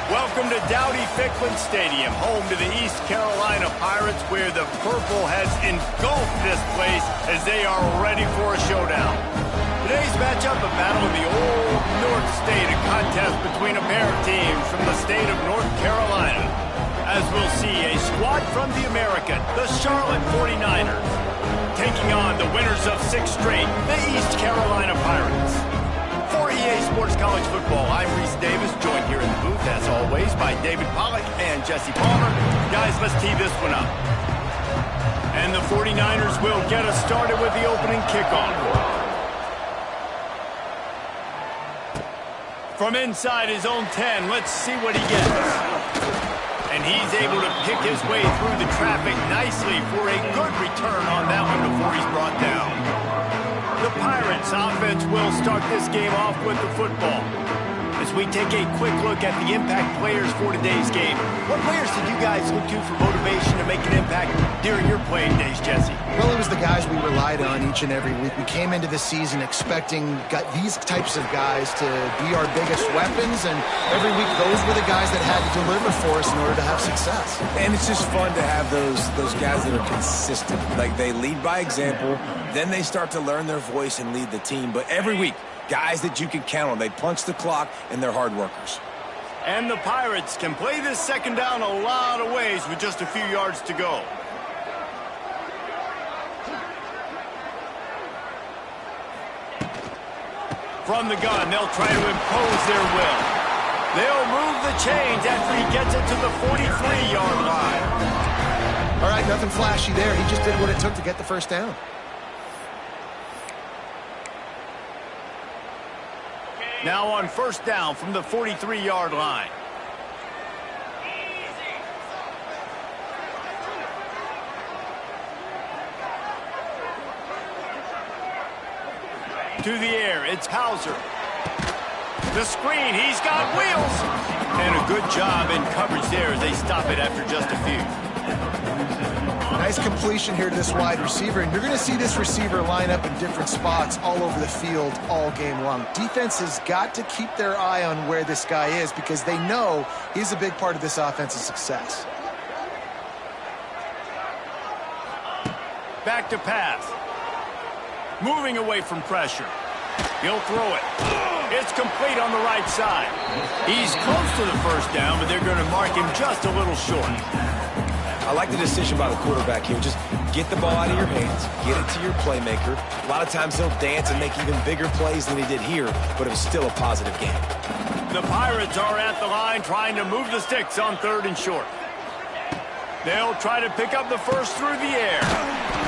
Welcome to Dowdy-Ficklin Stadium, home to the East Carolina Pirates, where the purple has engulfed this place as they are ready for a showdown. Today's matchup, a battle of the old North State, a contest between a pair of teams from the state of North Carolina. As we'll see, a squad from the American, the Charlotte 49ers, taking on the winners of 6 straight, the East Carolina Pirates. For EA Sports College Football, I'm Reese Davis, joined here in the booth, as always, by David Pollack and Jesse Palmer. Guys, let's tee this one up. And the 49ers will get us started with the opening kickoff. From inside his own 10, let's see what he gets. And he's able to pick his way through the traffic nicely for a good return on that one before he's brought down. The Pirates offense will start this game off with the football. As we take a quick look at the impact players for today's game, what players did you guys look to for motivation to make an impact during your playing days, Jesse? Well, it was the guys we relied on each and every week. We came into the season expecting these types of guys to be our biggest weapons, and every week those were the guys that had to deliver for us in order to have success. And it's just fun to have those guys that are consistent. Like, they lead by example, then they start to learn their voice and lead the team. But every week, guys that you can count on. They punch the clock, and they're hard workers. And the Pirates can play this second down a lot of ways with just a few yards to go. From the gun, they'll try to impose their will. They'll move the chains after he gets it to the 43-yard line. All right, nothing flashy there. He just did what it took to get the first down. Now on first down from the 43-yard line. To the air, it's Hauser. The screen, he's got wheels. And a good job in coverage there as they stop it after just a few. Nice completion here to this wide receiver, and you're going to see this receiver line up in different spots all over the field all game long. Defense has got to keep their eye on where this guy is because they know he's a big part of this offense's success. Back to pass. Moving away from pressure. He'll throw it. It's complete on the right side. He's close to the first down, but they're going to mark him just a little short. I like the decision by the quarterback here. Just get the ball out of your hands, get it to your playmaker. A lot of times he'll dance and make even bigger plays than he did here, but it was still a positive game. The Pirates are at the line trying to move the sticks on 3rd and short. They'll try to pick up the first through the air.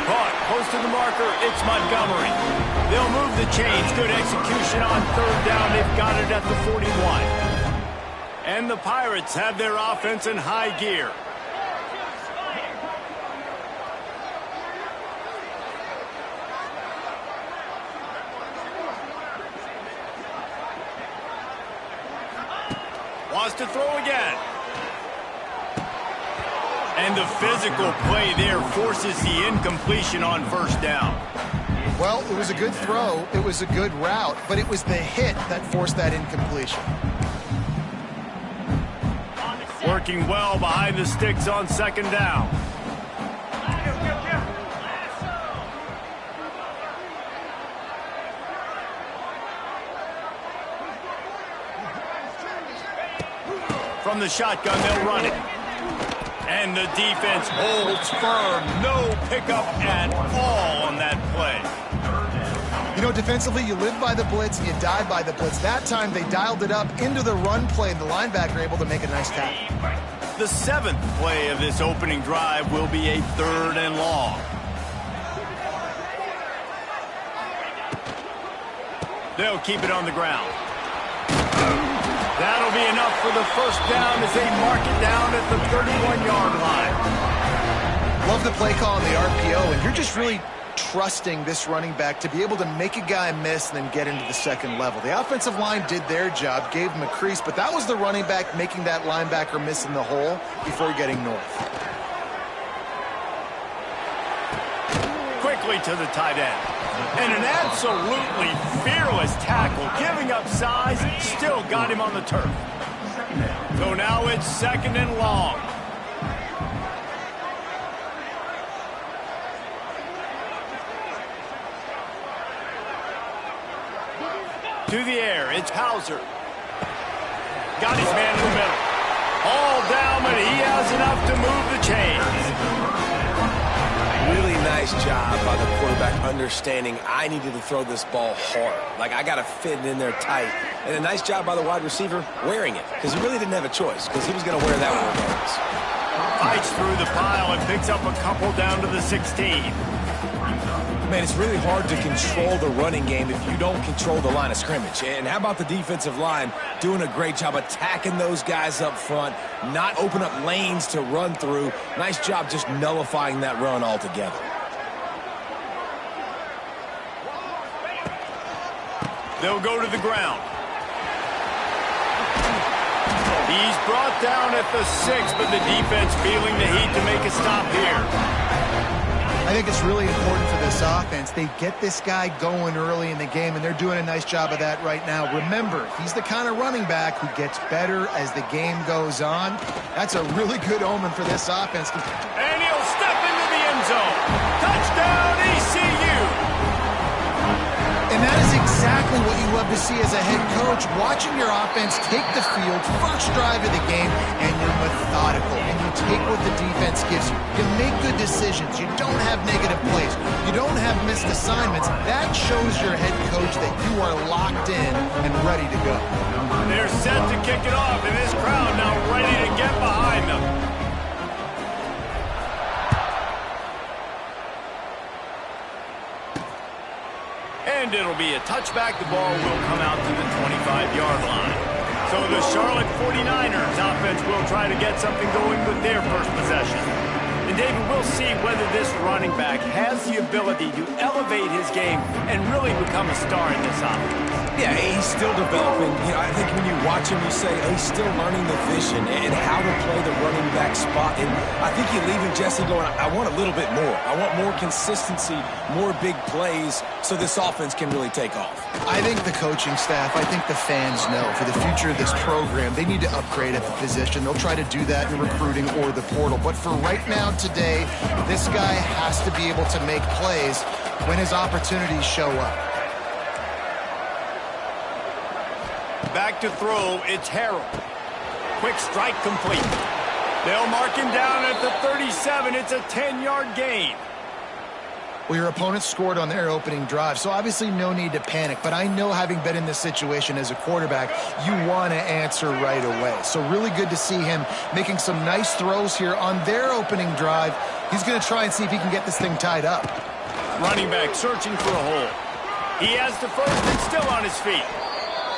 Caught close to the marker, it's Montgomery. They'll move the chains. Good execution on 3rd down. They've got it at the 41. And the Pirates have their offense in high gear. Wants to throw again. And the physical play there forces the incompletion on first down. Well, it was a good throw. It was a good route, but it was the hit that forced that incompletion. Working well behind the sticks on 2nd down. From the shotgun, they'll run it. And the defense holds firm. No pickup at all on that play. You know, defensively, you live by the blitz, you die by the blitz. That time, they dialed it up into the run play, and the linebacker able to make a nice tackle. The 7th play of this opening drive will be a 3rd and long. They'll keep it on the ground. That'll be enough for the first down as they mark it down at the 31-yard line. Love the play call on the RPO, and you're just really trusting this running back to be able to make a guy miss and then get into the second level. The offensive line did their job, gave him a crease, but that was the running back making that linebacker miss in the hole before getting north. Quickly to the tight end. And an absolutely fearless tackle, giving up size, still got him on the turf. So now it's 2nd and long. To the air, it's Hauser. Got his man in the middle. All down, but he has enough to move the chains. Really nice job by the quarterback understanding I needed to throw this ball hard. Like, I got to fit it in there tight. And a nice job by the wide receiver wearing it, because he really didn't have a choice, because he was going to wear that one regardless. Fights through the pile and picks up a couple down to the 16. Man, it's really hard to control the running game if you don't control the line of scrimmage. And how about the defensive line doing a great job attacking those guys up front, not open up lanes to run through. Nice job just nullifying that run altogether. They'll go to the ground. He's brought down at the 6, but the defense feeling the heat to make a stop here. I think it's really important for this offense. They get this guy going early in the game, and they're doing a nice job of that right now. Remember, he's the kind of running back who gets better as the game goes on. That's a really good omen for this offense. And he'll step into the end zone. Touchdown, ECU! And that is exactly what you love to see as a head coach, watching your offense take the field, first drive of the game, and you're methodical, and you take what the defense gives you. You make good decisions. You don't have negative plays. You don't have missed assignments. That shows your head coach that you are locked in and ready to go. They're set to kick it off, and this crowd now ready to get behind them. And it'll be a touchback. The ball will come out to the 25-yard line. So the Charlotte 49ers offense will try to get something going with their first possession. And David, we'll see whether this running back has the ability to elevate his game and really become a star in this offense. Yeah, he's still developing. You know, I think when you watch him, you say, oh, he's still learning the vision and how to play the running back spot. And I think you're leaving Jesse going, I want a little bit more. I want more consistency, more big plays, so this offense can really take off. I think the coaching staff, I think the fans know for the future of this program, they need to upgrade at the position. They'll try to do that in recruiting or the portal. But for right now, today, this guy has to be able to make plays when his opportunities show up. Back to throw, it's Harrell. Quick strike complete. They'll mark him down at the 37. It's a 10-yard gain. Well, your opponent scored on their opening drive, so obviously no need to panic. But I know, having been in this situation as a quarterback, you want to answer right away. So really good to see him making some nice throws here on their opening drive. He's going to try and see if he can get this thing tied up. Running back searching for a hole. He has the first and still on his feet.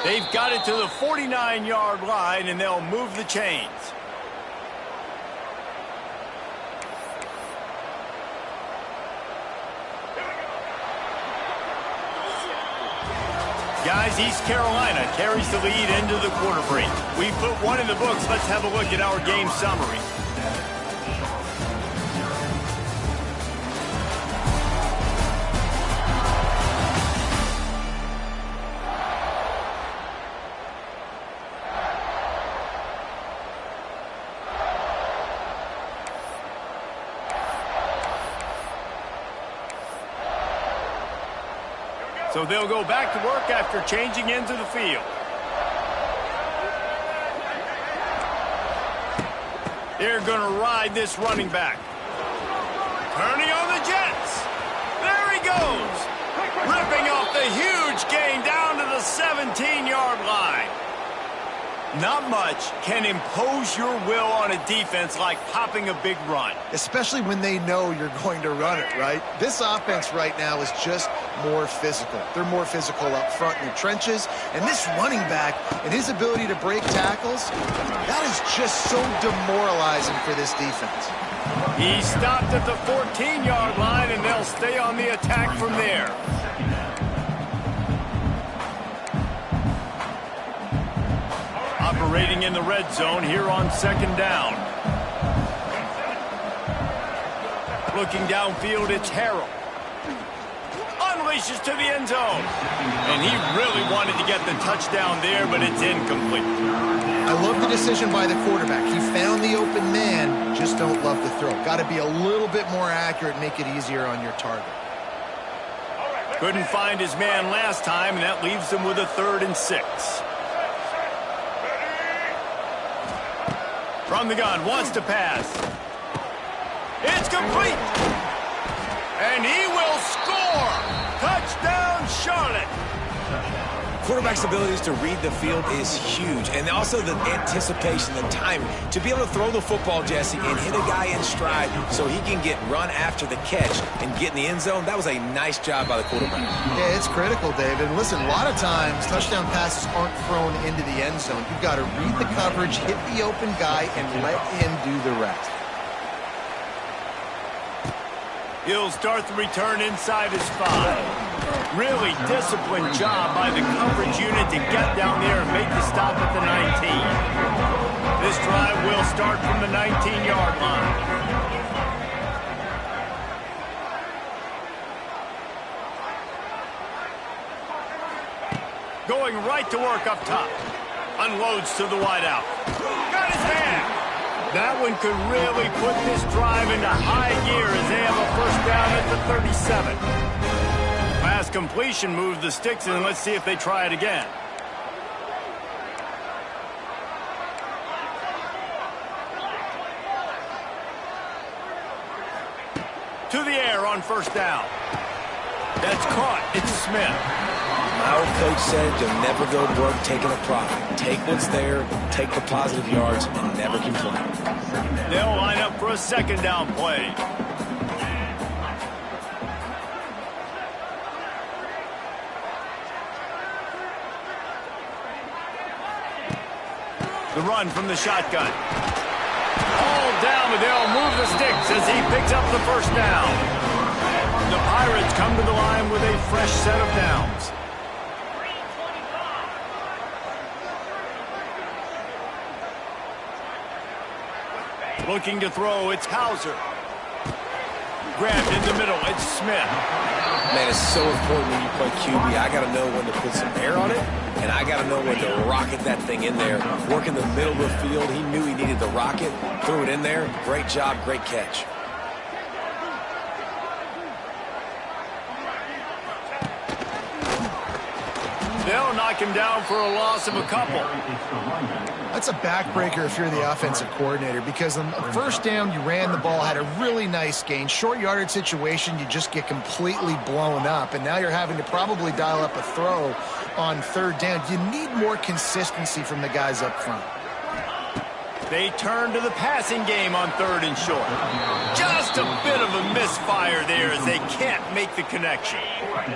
They've got it to the 49-yard line, and they'll move the chains. Guys, East Carolina carries the lead into the quarter break. We put one in the books. Let's have a look at our game summary. So they'll go back to work after changing into the field. They're going to ride this running back. Turning on the Jets. There he goes. Ripping off the huge gain down to the 17-yard line. Not much can impose your will on a defense like popping a big run. Especially when they know you're going to run it, right? This offense right now is just more physical. They're more physical up front in the trenches. And this running back and his ability to break tackles, that is just so demoralizing for this defense. He stopped at the 14-yard line, and they'll stay on the attack from there. Operating in the red zone here on second down. Looking downfield, it's Harrell. Unleashes to the end zone. And he really wanted to get the touchdown there, but it's incomplete. I love the decision by the quarterback. He found the open man, just don't love the throw. Got to be a little bit more accurate, make it easier on your target. Couldn't find his man last time, and that leaves him with a 3rd and 6. From the gun, wants to pass. It's complete. And he will score. Touchdown, Charlotte. Quarterback's abilities to read the field is huge, and also the anticipation, the timing. To be able to throw the football, Jesse, and hit a guy in stride so he can get run after the catch and get in the end zone, that was a nice job by the quarterback. Yeah, it's critical, David. And listen, a lot of times touchdown passes aren't thrown into the end zone. You've got to read the coverage, hit the open guy, and let him do the rest. He'll start the return inside his 5. Really disciplined job by the coverage unit to get down there and make the stop at the 19. This drive will start from the 19-yard line. Going right to work up top. Unloads to the wideout. Got his man. That one could really put this drive into high gear as they have a first down at the 37. Pass completion moves the sticks in. Let's see if they try it again. To the air on first down. That's caught. It's Smith. My old coach said you'll never go broke taking a profit. Take what's there, take the positive yards, and never complain. They'll line up for a second down play. The run from the shotgun. All down, but they'll move the sticks as he picks up the first down. The Pirates come to the line with a fresh set of downs. Looking to throw, it's Hauser. Grabbed in the middle, it's Smith. Man, it's so important when you play QB. I got to know when to put some air on it, and I got to know when to rocket that thing in there. Work in the middle of the field. He knew he needed the rocket, threw it in there. Great job, great catch. They'll knock him down for a loss of a couple. That's a backbreaker if you're the offensive coordinator, because on first down, you ran the ball, had a really nice gain. Short yardage situation, you just get completely blown up, and now you're having to probably dial up a throw on third down. You need more consistency from the guys up front. They turn to the passing game on 3rd and short. Just a bit of a misfire there as they can't make the connection.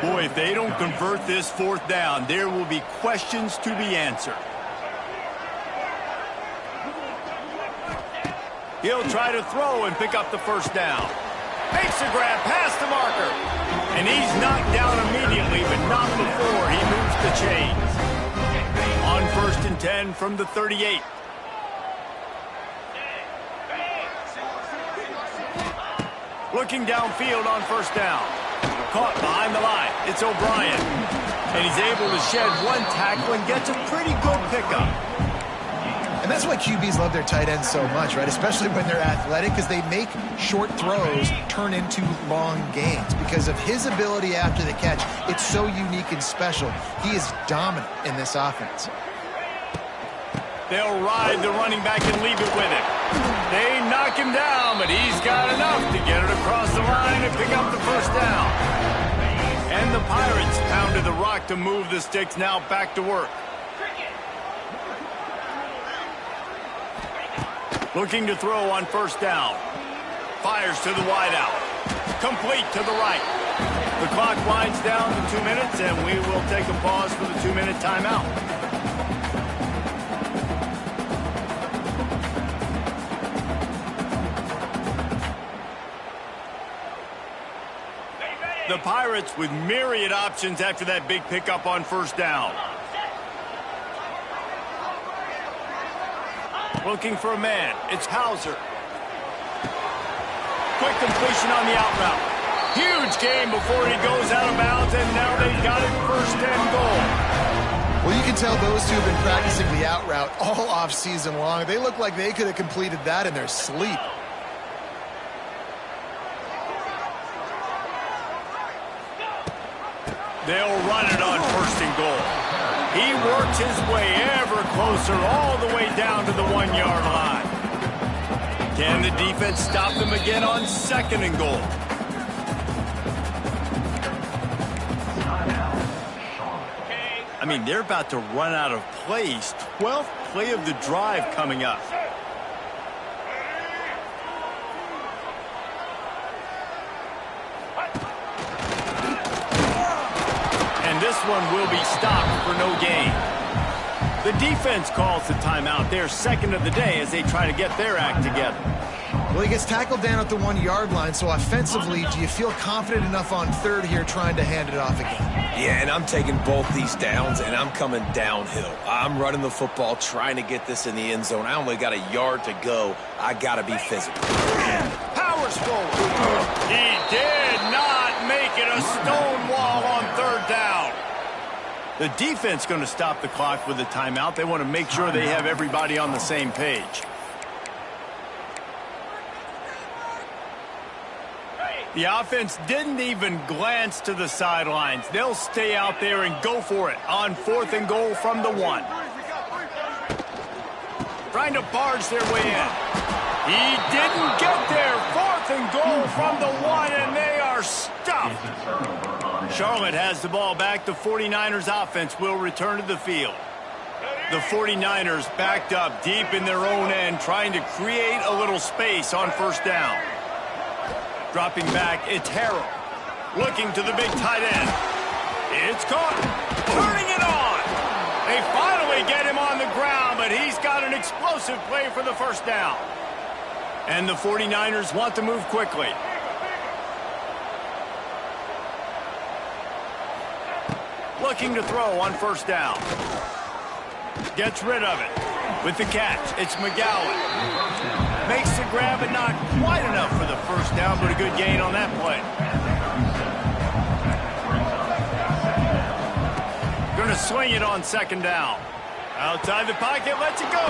Boy, if they don't convert this 4th down, there will be questions to be answered. He'll try to throw and pick up the first down. Makes a grab past the marker. And he's knocked down immediately, but not before he moves the chains. On 1st and 10 from the 38. Looking downfield on first down. Caught behind the line. It's O'Brien. And he's able to shed one tackle and gets a pretty good pickup. And that's why QBs love their tight ends so much, right? Especially when they're athletic, because they make short throws turn into long gains. Because of his ability after the catch, it's so unique and special. He is dominant in this offense. They'll ride the running back and leave it with him. They knock him down, but he's got enough to get it across the line and pick up the first down. And the Pirates pounded the rock to move the sticks, now back to work. Looking to throw on first down. Fires to the wideout. Complete to the right. The clock winds down to 2 minutes, and we will take a pause for the 2-minute timeout. The Pirates with myriad options after that big pickup on first down. Looking for a man. It's Hauser. Quick completion on the out route. Huge gain before he goes out of bounds, and now they've got it first and goal. Well, you can tell those two have been practicing the out route all off season long. They look like they could have completed that in their sleep. They'll run it on first and goal. He works his way ever closer all the way down to the 1-yard line. Can the defense stop them again on second and goal? I mean, they're about to run out of plays. 12th play of the drive coming up. And this one will be stopped for no gain. The defense calls the timeout. They're second of the day as they try to get their act together. Well, he gets tackled down at the 1-yard line, so offensively, do you feel confident enough on third here trying to hand it off again? Yeah, and I'm taking both these downs, and I'm coming downhill. I'm running the football, trying to get this in the end zone. I only got a yard to go. I got to be physical. Powers forward. He did not make it a stone wall on third down. The defense going to stop the clock with a timeout. They want to make sure they have everybody on the same page. The offense didn't even glance to the sidelines. They'll stay out there and go for it on fourth and goal from the 1. Trying to barge their way in. He didn't get there. Fourth and goal from the 1, and they are stuffed. Charlotte has the ball back. The 49ers offense will return to the field. The 49ers backed up deep in their own end, trying to create a little space on first down. Dropping back, it's Harrell. Looking to the big tight end. It's caught. Turning it on. They finally get him on the ground, but he's got an explosive play for the first down. And the 49ers want to move quickly. Looking to throw on first down. Gets rid of it. With the catch, it's McGowan. Makes the grab, but not quite enough for the first down, but a good gain on that play. Going to swing it on second down. Outside the pocket, lets it go.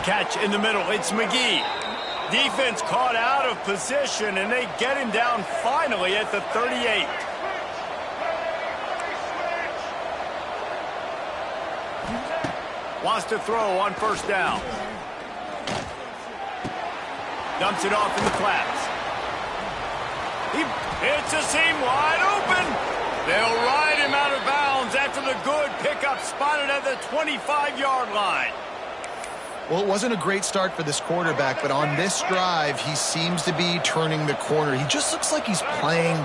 Catch in the middle, it's McGee. Defense caught out of position, and they get him down finally at the 38. Wants to throw on first down. Dumps it off in the flats. He hits a seam wide open. They'll ride him out of bounds after the good pickup spotted at the 25-yard line. Well, it wasn't a great start for this quarterback, but on this drive, he seems to be turning the corner. He just looks like he's playing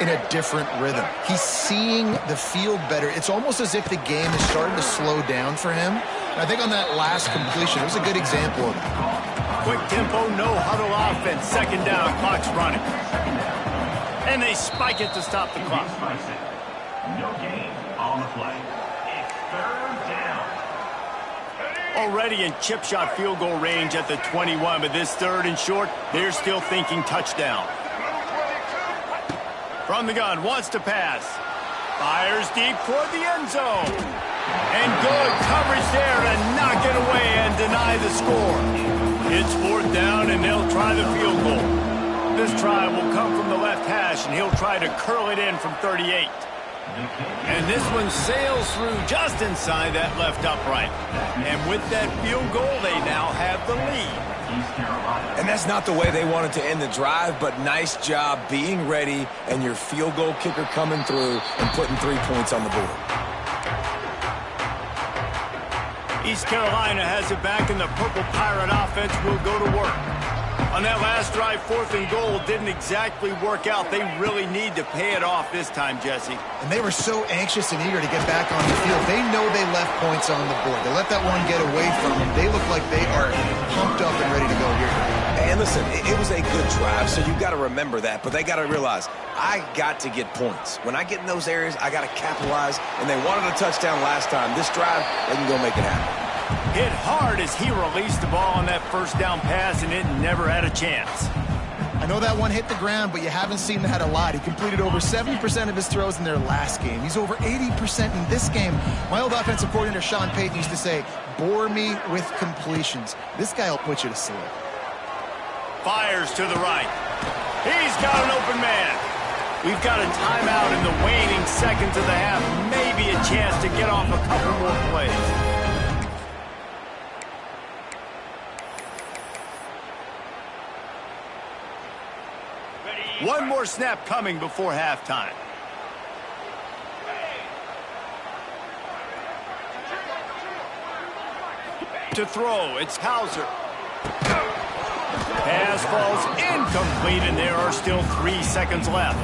in a different rhythm. He's seeing the field better. It's almost as if the game is starting to slow down for him. And I think on that last completion, it was a good example of that. Quick tempo, no huddle offense. Second down, clock's running. And they spike it to stop the clock. No gain on the play. It's third down. Already in chip shot field goal range at the 21, but this third and short, they're still thinking touchdown. From the gun, wants to pass. Fires deep toward the end zone. And good coverage there to knock it away and deny the score. It's fourth down, and they'll try the field goal. This try will come from the left hash, and he'll try to curl it in from 38. And this one sails through just inside that left upright. And with that field goal, they now have the lead. And that's not the way they wanted to end the drive, but nice job being ready and your field goal kicker coming through and putting 3 points on the board. East Carolina has it back, and the Purple Pirate offense will go to work. On that last drive, fourth and goal didn't exactly work out. They really need to pay it off this time, Jesse. And they were so anxious and eager to get back on the field. They know they left points on the board. They let that one get away from them. They look like they are pumped up and ready to go here. And And listen, it was a good drive, so you got to remember that. But they got to realize, I got to get points. When I get in those areas, I got to capitalize. And they wanted a touchdown last time. This drive, they can go make it happen. Hit hard as he released the ball on that first down pass, and it never had a chance. I know that one hit the ground, but you haven't seen that a lot. He completed over 70% of his throws in their last game. He's over 80% in this game. My old offensive coordinator, Sean Payton, used to say, bore me with completions. This guy will put you to sleep. Fires to the right. He's got an open man. We've got a timeout in the waning seconds of the half. Maybe a chance to get off a couple more plays. One more snap coming before halftime. To throw, it's Hauser. Pass falls incomplete, and there are still 3 seconds left.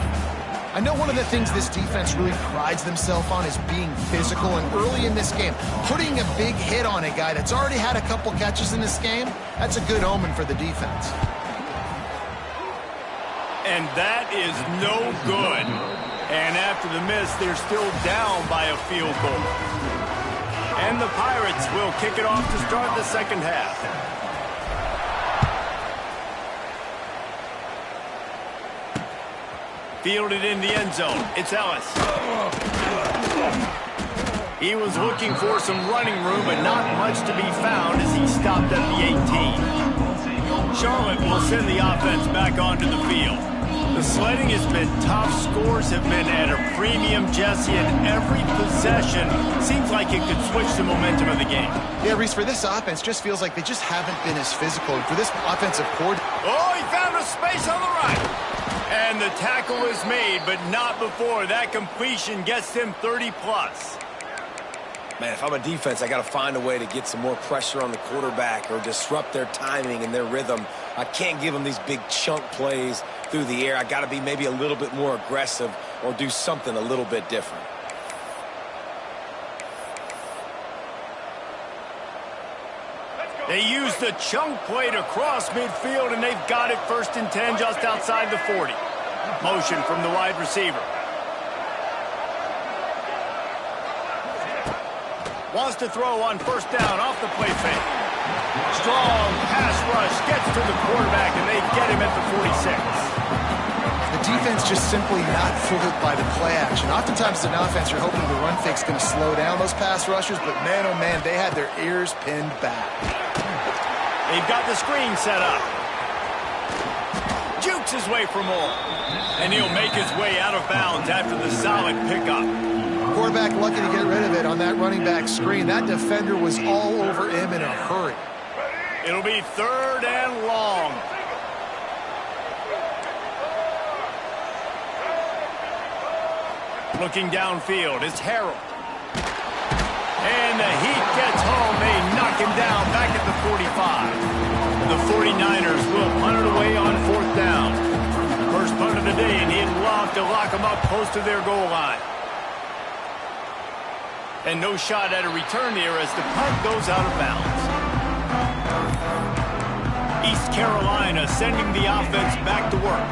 I know one of the things this defense really prides themselves on is being physical, and early in this game, putting a big hit on a guy that's already had a couple catches in this game, that's a good omen for the defense. And that is no good. And after the miss, they're still down by a field goal. And the Pirates will kick it off to start the second half. Fielded in the end zone. It's Ellis. He was looking for some running room, but not much to be found as he stopped at the 18. Charlotte will send the offense back onto the field. The sledding has been tough. Scores have been at a premium, Jesse, and every possession seems like it could switch the momentum of the game. Yeah, Reese, for this offense, just feels like they just haven't been as physical. And for this offensive coordinator... Oh, he found a space on the right. And the tackle is made, but not before that completion gets them 30-plus. Man, if I'm a defense, I got to find a way to get some more pressure on the quarterback or disrupt their timing and their rhythm. I can't give them these big chunk plays through the air. I got to be maybe a little bit more aggressive or do something a little bit different. They use the chunk play to cross midfield, and they've got it 1st and 10 just outside the 40. Motion from the wide receiver. Wants to throw on 1st down off the play fake. Strong pass rush gets to the quarterback, and they get him at the 46. The defense just simply not fooled by the play action. Oftentimes as an offense, you're hoping the run fake's going to slow down those pass rushers, but man, oh man, they had their ears pinned back. They've got the screen set up. Jukes his way for more. And he'll make his way out of bounds after the solid pickup. Quarterback lucky to get rid of it on that running back screen. That defender was all over him in a hurry. It'll be 3rd and long. Looking downfield, it's Harold. And the heat gets home. They knock him down back at the 45. The 49ers will punt it away on 4th down. First punt of the day, and he'd love to lock them up close to their goal line. And no shot at a return here as the punt goes out of bounds. East Carolina sending the offense back to work.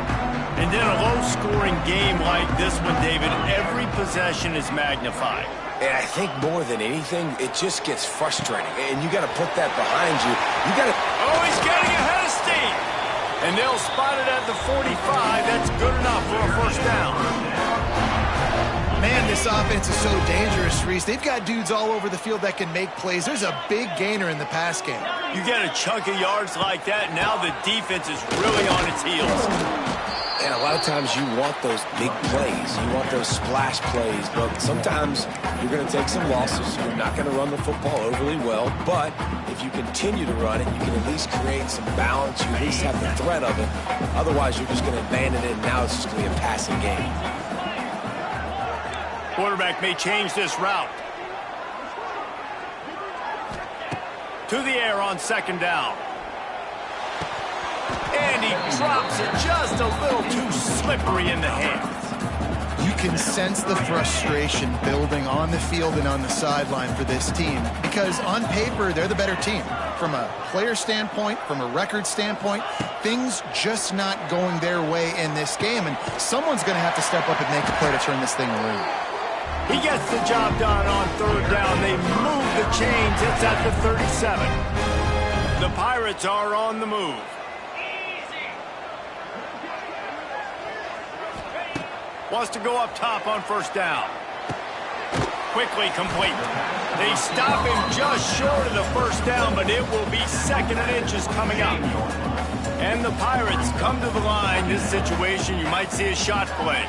And in a low-scoring game like this one, David, every possession is magnified. And I think more than anything, it just gets frustrating. And you got to put that behind you. You got to... Oh, he's getting ahead of steam. And they'll spot it at the 45. That's good enough for a 1st down. Man, this offense is so dangerous, Reese. They've got dudes all over the field that can make plays. There's a big gainer in the pass game. You get a chunk of yards like that, now the defense is really on its heels. And a lot of times you want those big plays. You want those splash plays. But sometimes you're going to take some losses. You're not going to run the football overly well. But if you continue to run it, you can at least create some balance. You at least have the threat of it. Otherwise, you're just going to abandon it, and now it's just going to be a passing game. Quarterback may change this route. To the air on 2nd down. And he drops it just a little too slippery in the hands. You can sense the frustration building on the field and on the sideline for this team because on paper, they're the better team. From a player standpoint, from a record standpoint, things just not going their way in this game, and someone's going to have to step up and make a play to turn this thing around. He gets the job done on third down. They move the chains. It's at the 37. The Pirates are on the move. Wants to go up top on first down. Quickly complete. They stop him just short of the first down, but it will be 2nd and inches coming up. And the Pirates come to the line. This situation, you might see a shot play.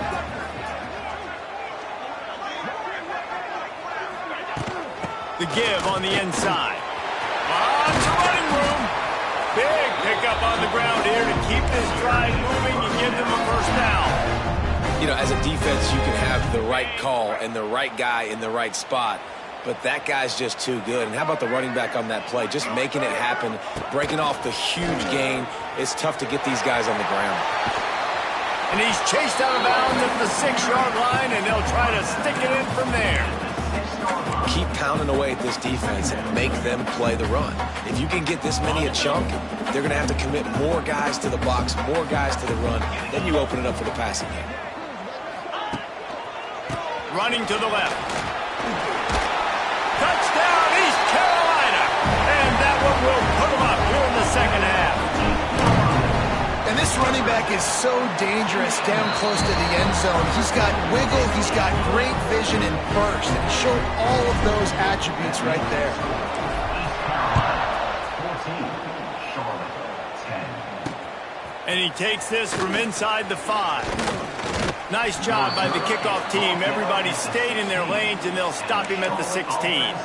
The give on the inside. Lots of running room. Big pickup on the ground here to keep this drive moving and give them a first down. You know, as a defense, you can have the right call and the right guy in the right spot, but that guy's just too good. And how about the running back on that play? Just making it happen, breaking off the huge gain. It's tough to get these guys on the ground. And he's chased out of bounds at the 6-yard line, and they'll try to stick it in from there. Keep pounding away at this defense and make them play the run. If you can get this many a chunk, they're going to have to commit more guys to the box, more guys to the run. Then you open it up for the passing game. Running to the left. Touchdown, East Carolina. And that one will put them up here in the second half. And this running back is so dangerous down close to the end zone. He's got wiggle, he's got great vision and burst, and he showed all of those attributes right there. 14, Charlotte 10. And he takes this from inside the 5. Nice job by the kickoff team. Everybody stayed in their lanes, and they'll stop him at the 16.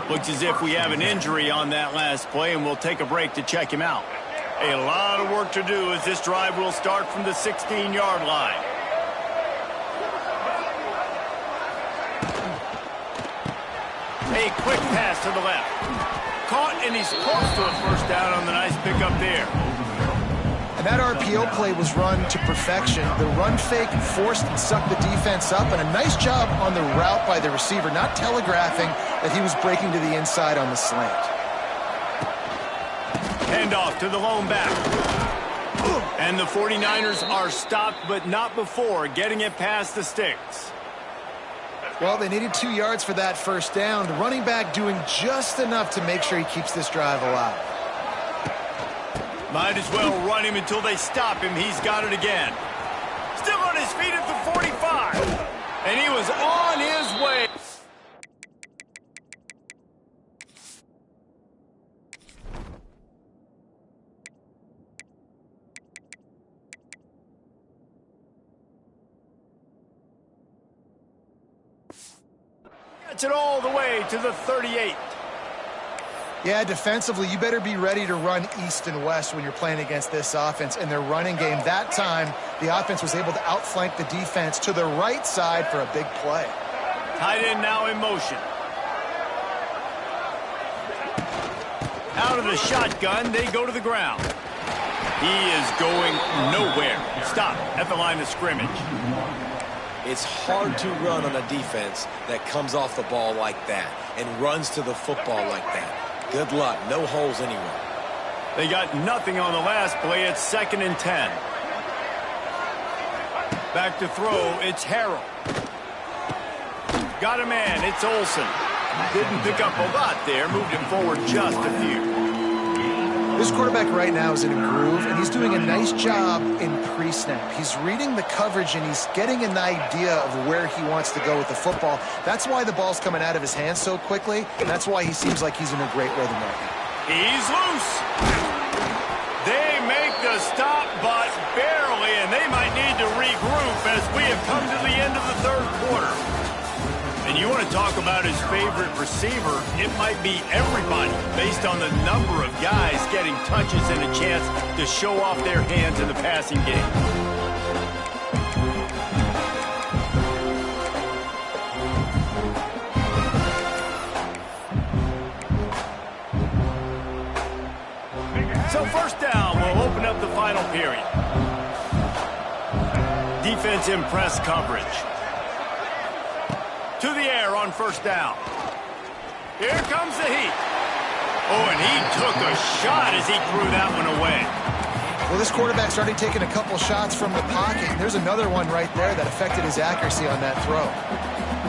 Looks as if we have an injury on that last play, and we'll take a break to check him out. A lot of work to do as this drive will start from the 16-yard line. A quick pass to the left. Caught, and he's close to a first down on the nice pickup there. And that RPO play was run to perfection. The run fake forced and sucked the defense up, and a nice job on the route by the receiver, not telegraphing that he was breaking to the inside on the slant. Handoff to the lone back. And the 49ers are stopped, but not before getting it past the sticks. Well, they needed 2 yards for that first down. The running back doing just enough to make sure he keeps this drive alive. Might as well run him until they stop him. He's got it again. Still on his feet at the 45. And he was on his way. Gets it all the way to the 38. Yeah, defensively, you better be ready to run east and west when you're playing against this offense. In their running game, that time, the offense was able to outflank the defense to the right side for a big play. Tight end now in motion. Out of the shotgun, they go to the ground. He is going nowhere. Stop at the line of scrimmage. It's hard to run on a defense that comes off the ball like that and runs to the football like that. Good luck. No holes anywhere. They got nothing on the last play. It's 2nd and 10. Back to throw. It's Harrell. Got a man. It's Olsen. Didn't pick up a lot there. Moved him forward just a few. This quarterback right now is in a groove, and he's doing a nice job in pre-snap. He's reading the coverage, and he's getting an idea of where he wants to go with the football. That's why the ball's coming out of his hands so quickly, and that's why he seems like he's in a great rhythm right now. He's loose. They make the stop, but barely, and they might need to regroup as we have come to the end of the third quarter. And you want to talk about his favorite receiver, it might be everybody based on the number of guys getting touches and a chance to show off their hands in the passing game. So first down will open up the final period. Defense in press coverage. To the air on first down. Here comes the heat. Oh, and he took a shot as he threw that one away. Well, this quarterback started taking a couple shots from the pocket. There's another one right there that affected his accuracy on that throw.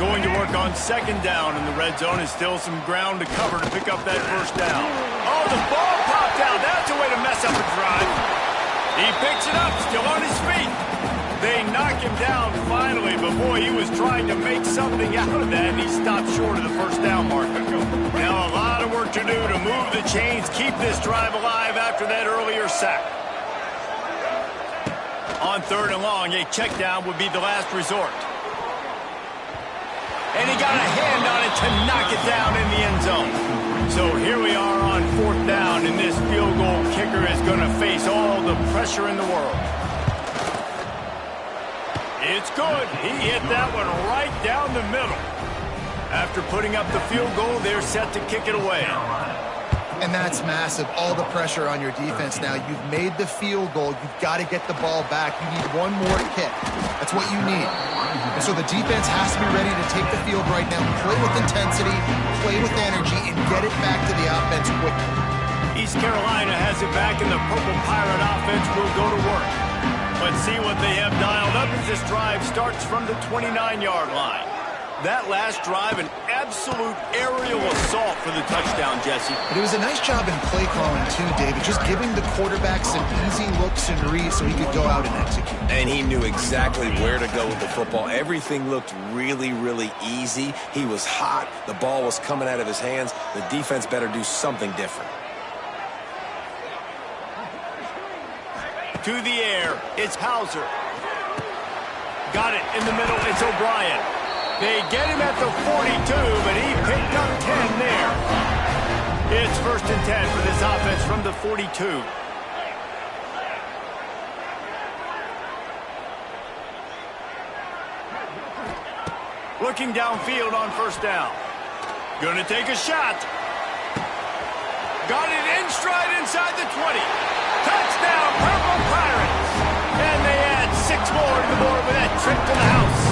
Going to work on second down in the red zone is still some ground to cover to pick up that first down. Oh, the ball popped out. That's a way to mess up a drive. He picks it up, still on his feet. They knock him down finally, but boy, he was trying to make something out of that, and he stopped short of the first down marker. Now a lot of work to do to move the chains, keep this drive alive after that earlier sack. On third and long, a check down would be the last resort. And he got a hand on it to knock it down in the end zone. So here we are on fourth down, and this field goal kicker is going to face all the pressure in the world. It's good. He hit that one right down the middle. After putting up the field goal, they're set to kick it away. And that's massive. All the pressure on your defense now. You've made the field goal. You've got to get the ball back. You need one more kick. That's what you need. And so the defense has to be ready to take the field right now, play with intensity, play with energy, and get it back to the offense quickly. East Carolina has it back, and the Purple Pirate offense will go to work. Let's see what they have dialed up as this drive starts from the 29-yard line. That last drive, an absolute aerial assault for the touchdown, Jesse. But it was a nice job in play calling, too, David. Just giving the quarterback some easy looks and reads so he could go out and execute. And he knew exactly where to go with the football. Everything looked really, really easy. He was hot. The ball was coming out of his hands. The defense better do something different. To the air, it's Hauser. Got it in the middle, it's O'Brien. They get him at the 42, but he picked up 10 there. It's 1st and 10 for this offense from the 42. Looking downfield on first down. Gonna take a shot. Got it in stride inside the 20. Touchdown, Purple Pirates! And they add 6 more to the board with that trip to the house.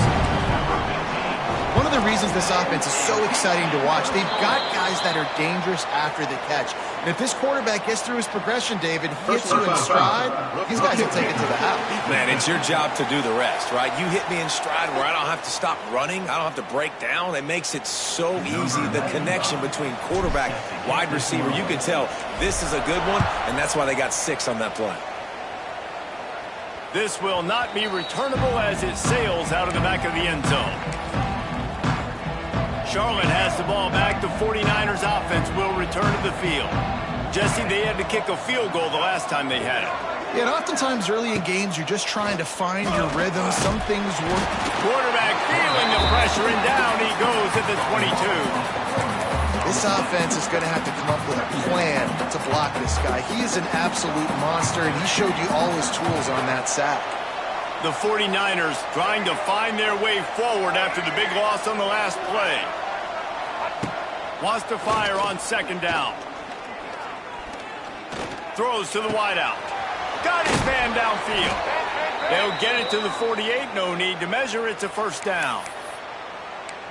One of the reasons this offense is so exciting to watch, they've got guys that are dangerous after the catch. And if this quarterback gets through his progression, David, hits you in stride, these guys will take it to the house. Man, it's your job to do the rest, right? You hit me in stride where I don't have to stop running. I don't have to break down. It makes it so easy. The connection between quarterback, wide receiver, you can tell this is a good one, and that's why they got 6 on that play. This will not be returnable as it sails out of the back of the end zone. Charlotte has the ball back. The 49ers offense will return to the field. Jesse, they had to kick a field goal the last time they had it. Yeah, and oftentimes early in games, you're just trying to find your rhythm. Some things work. Quarterback feeling the pressure, and down he goes at the 22. This offense is going to have to come up with a plan to block this guy. He is an absolute monster, and he showed you all his tools on that sack. The 49ers trying to find their way forward after the big loss on the last play. Wants to fire on second down. Throws to the wideout. Got his man downfield. They'll get it to the 48. No need to measure. It's a first down.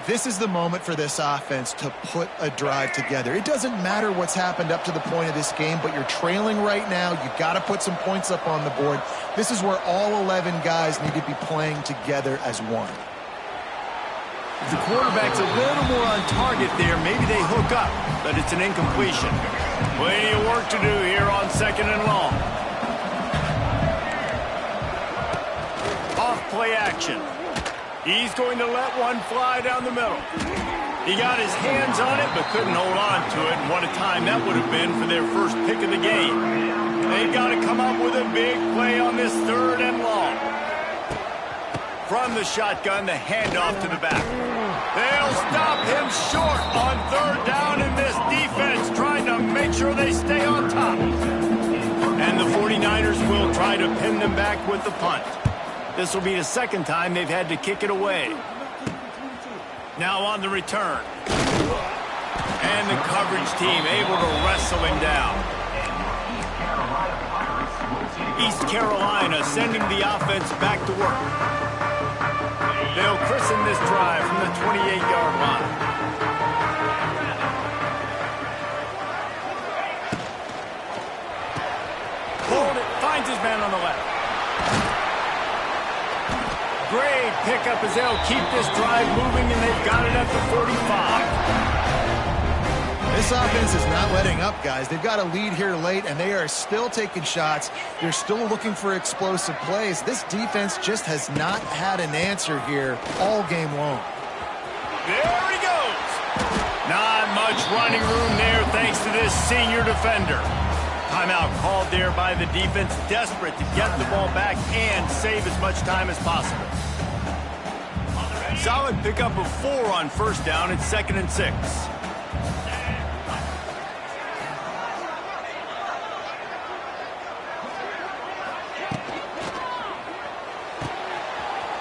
This is the moment for this offense to put a drive together. It doesn't matter what's happened up to the point of this game, but you're trailing right now. You've got to put some points up on the board. This is where all 11 guys need to be playing together as one. If the quarterback's a little more on target there, maybe they hook up, but it's an incompletion. Plenty of work to do here on second and long. Off play action. He's going to let one fly down the middle. He got his hands on it, but couldn't hold on to it. And what a time that would have been for their first pick of the game. They've got to come up with a big play on this third and long. From the shotgun, the handoff to the back. They'll stop him short on third down, and this defense trying to make sure they stay on top. And the 49ers will try to pin them back with the punt. This will be the second time they've had to kick it away. Now on the return. And the coverage team able to wrestle him down. East Carolina sending the offense back to work. They'll christen this drive from the 28-yard line. Hold it, finds his man on the left. Great pickup as they'll keep this drive moving, and they've got it at the 45. This offense is not letting up, guys. They've got a lead here late, and they are still taking shots. They're still looking for explosive plays. This defense just has not had an answer here all game long. There he goes. Not much running room there thanks to this senior defender. Timeout called there by the defense, desperate to get the ball back and save as much time as possible. Solid pickup of 4 on first down. It's 2nd and 6.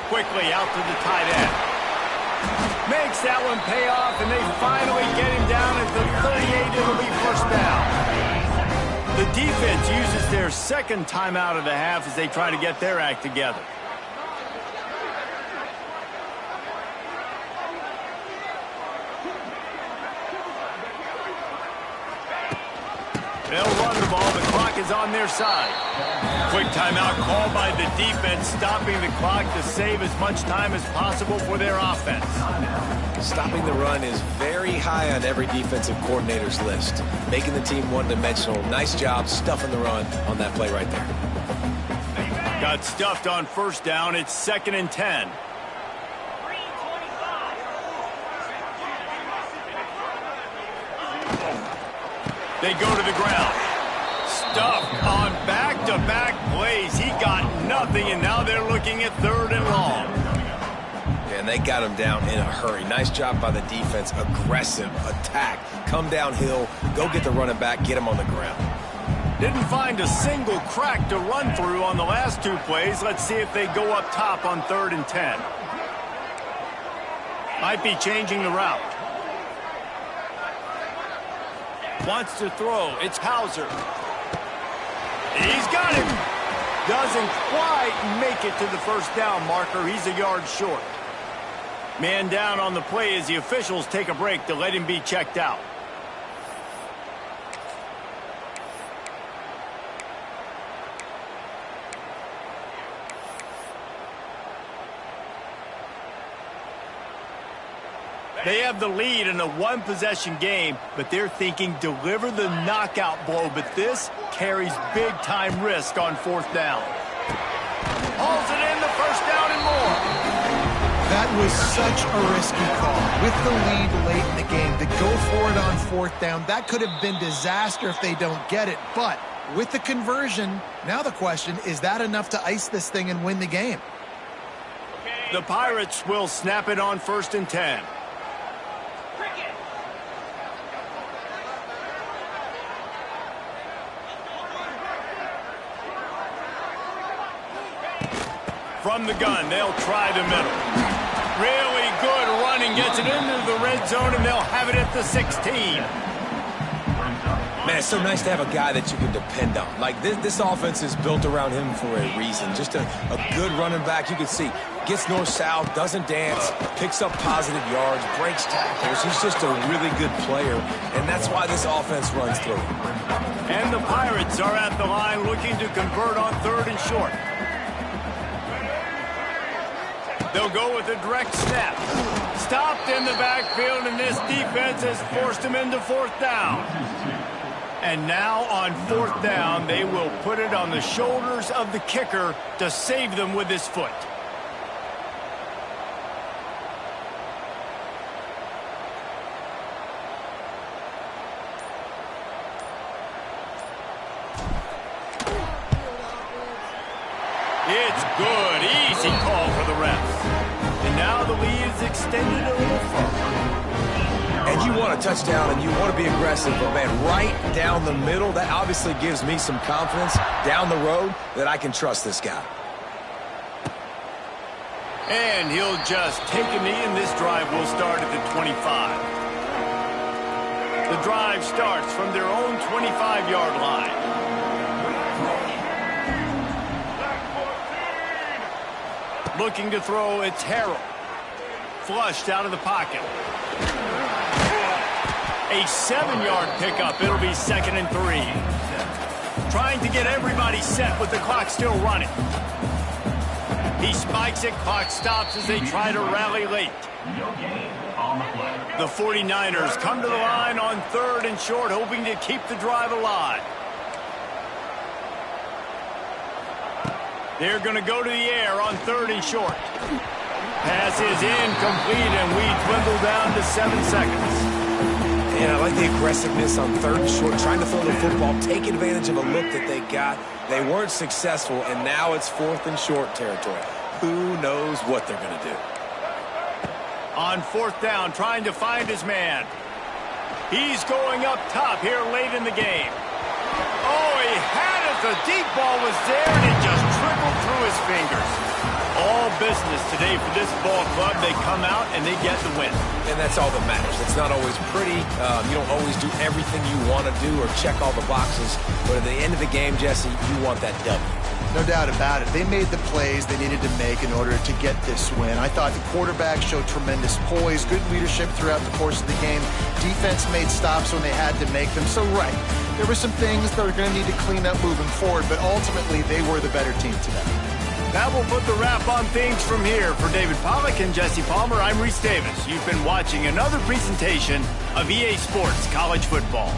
Quickly out to the tight end. Makes that one pay off, and they finally get him down at the 38. It'll be first down. The defense uses their second timeout of the half as they try to get their act together. They'll run the ball. The clock is on their side. Quick timeout called by the defense, stopping the clock to save as much time as possible for their offense. Stopping the run is very high on every defensive coordinator's list. Making the team one-dimensional. Nice job stuffing the run on that play right there. Got stuffed on first down. It's 2nd and 10. They go to the ground. Stuffed on back-to-back plays. He got nothing, and now they're looking at 3rd and long. And they got him down in a hurry. Nice job by the defense. Aggressive attack. Come downhill. Go get the running back. Get him on the ground. Didn't find a single crack to run through on the last 2 plays. Let's see if they go up top on 3rd and 10. Might be changing the route. Wants to throw. It's Hauser. He's got him. Doesn't quite make it to the first down marker. He's a yard short. Man down on the play as the officials take a break to let him be checked out. They have the lead in a one-possession game, but they're thinking deliver the knockout blow. But this carries big-time risk on 4th down. Hauls it in, the first down and more. That was such a risky call. With the lead late in the game, to go for it on 4th down, that could have been disaster if they don't get it. But with the conversion, now the question, is that enough to ice this thing and win the game? The Pirates will snap it on 1st and 10. From the gun, they'll try the middle. Really good running, gets it into the red zone, and they'll have it at the 16. Man, it's so nice to have a guy that you can depend on. Like, this offense is built around him for a reason. Just a good running back. You can see, gets north-south, doesn't dance, picks up positive yards, breaks tackles. He's just a really good player, and that's why this offense runs through. And the Pirates are at the line looking to convert on 3rd and short. They'll go with a direct snap. Stopped in the backfield, and this defense has forced him into 4th down. And now on 4th down, they will put it on the shoulders of the kicker to save them with his foot. It's good. Easy call for the refs. And now the lead is extended a little further. And you want a touchdown and you want to be aggressive, but man, right down the middle, that obviously gives me some confidence down the road that I can trust this guy. And he'll just take a knee, and this drive will start at the 25. The drive starts from their own 25-yard line. Looking to throw, it's Harrell. Flushed out of the pocket. A 7-yard pickup. It'll be 2nd and 3. trying to get everybody set with the clock still running. He spikes it, clock stops as they try to rally late. No gain on the play. The 49ers come to the line on 3rd and short, hoping to keep the drive alive. They're going to go to the air on 3rd and short. Pass is incomplete, and we dwindle down to 7 seconds. And I like the aggressiveness on 3rd and short, trying to throw the football, take advantage of a look that they got. They weren't successful, and now it's 4th and short territory. Who knows what they're going to do? On 4th down, trying to find his man. He's going up top here late in the game. Oh, he had it. The deep ball was there, and it just trickled through his fingers. All business today for this ball club. They come out and they get the win. And that's all that matters. It's not always pretty. You don't always do everything you want to do or check all the boxes. But at the end of the game, Jesse, you want that W. No doubt about it. They made the plays they needed to make in order to get this win. I thought the quarterback showed tremendous poise, good leadership throughout the course of the game. Defense made stops when they had to make them. So, right, there were some things that are going to need to clean up moving forward, but ultimately they were the better team today. That will put the wrap on things from here. For David Pollack and Jesse Palmer, I'm Reese Davis. You've been watching another presentation of EA Sports College Football.